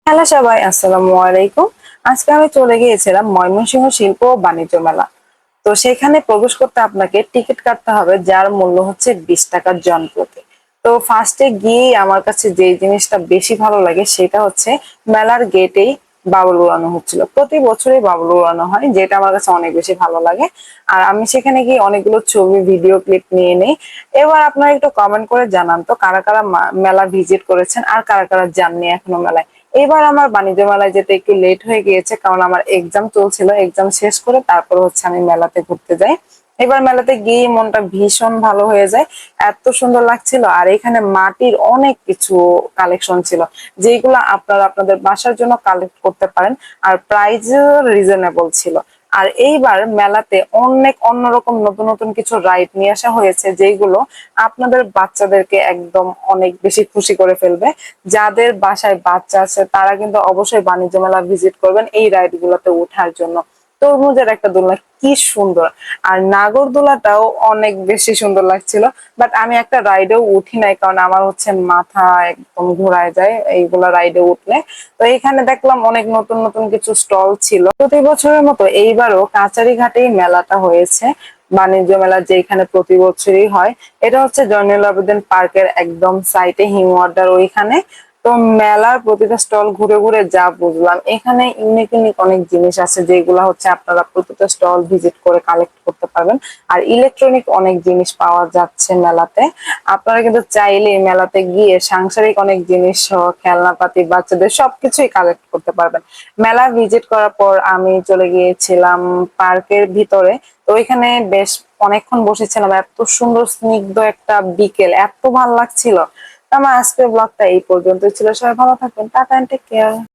Hello সবাই, আসসালামু আলাইকুম। আজকে আমি চলে গিয়েছিলাম ময়মনসিংহ শিল্প ও বাণিজ্য মেলা। তো সেখানে প্রবেশ করতে আপনাকে টিকিট কাটতে হবে, যার মূল্য হচ্ছে 20 টাকার জন প্রতি। তো ফার্স্টে গিয়েই আমার কাছে যে জিনিসটা বেশি ভালো লাগে সেটা হচ্ছে মেলার গেটেই বাবুল উড়ানো হচ্ছিল। প্রতি বছরই বাবুল উড়ানো হয়, যেটা আমার কাছে অনেক বেশি ভালো লাগে। আর আমি সেখানে গিয়ে অনেকগুলো ছবি ভিডিও ক্লিপ নিয়ে নেই। এবার আপনারা একটু কমেন্ট করে জানান তো কারা কারা মেলা ভিজিট করেছেন আর কারা কারা যাননি এখনো মেলায়। এবার আমার বাণিজ্য মেলায় যেতে একটু লেট হয়ে গিয়েছে, কারণ আমার এক্সাম চলছিল। এক্সাম শেষ করে তারপর হচ্ছে আমি মেলাতে ঘুরতে যাই। এবার মেলাতে গিয়ে মনটা ভীষণ ভালো হয়ে যায়, এত সুন্দর লাগছিল। আর এখানে মাটির অনেক কিছু কালেকশন ছিল, যেগুলো আপনারা আপনাদের বাসার জন্য কালেক্ট করতে পারেন। আর প্রাইসও রিজনেবল ছিল। আর এইবার মেলাতে অনেক অন্যরকম নতুন নতুন কিছু রাইড নিয়ে আসা হয়েছে, যেগুলো আপনাদের বাচ্চাদেরকে একদম অনেক বেশি খুশি করে ফেলবে। যাদের বাসায় বাচ্চা আছে তারা কিন্তু অবশ্যই বাণিজ্য মেলা ভিজিট করবেন এই রাইড গুলোতে ওঠার জন্য। তরমুজের একটা দোলনা কি সুন্দর, আর নাগরদোলাটাও অনেক বেশি সুন্দর লাগছিল। বাট আমি একটা রাইডেও উঠি নাই, কারণ আমার হচ্ছে মাথা একদম ঘোরায় যায় এইগুলা রাইডে উঠলে। তো এখানে দেখলাম অনেক নতুন নতুন কিছু স্টল ছিল। প্রতি বছরের মতো এইবারও কাঁচারিঘাটেই মেলাটা হয়েছে, বাণিজ্য মেলা যেখানে প্রতি বছরই হয়। এটা হচ্ছে জয়নুল আবেদিন পার্কের একদম সাইটে, হিমওয়ার্ডার ওইখানে। তো মেলার প্রতিটা স্টল ঘুরে ঘুরে যা বুঝলাম, এখানে ইউনিক ইউনিক অনেক জিনিস আছে, যেগুলা হচ্ছে আপনারা প্রতিটা স্টল ভিজিট করে কালেক্ট করতে পারবেন। আর ইলেকট্রনিক অনেক জিনিস পাওয়া যাচ্ছে মেলাতে। আপনারা কিন্তু চাইলে মেলাতে গিয়ে সাংসারিক অনেক জিনিস সহ খেলনাপাতি বাচ্চাদের সবকিছুই কালেক্ট করতে পারবেন। মেলা ভিজিট করার পর আমি চলে গিয়েছিলাম পার্কের ভিতরে। তো ওইখানে বেশ অনেকক্ষণ বসেছিলাম, এত সুন্দর স্নিগ্ধ একটা বিকেল, এত ভালো লাগছিল। আমার আজকের ব্লগটা এই পর্যন্তই ছিল। সবাই ভালো থাকবেন, টাটা এন্ড টেক কেয়ার।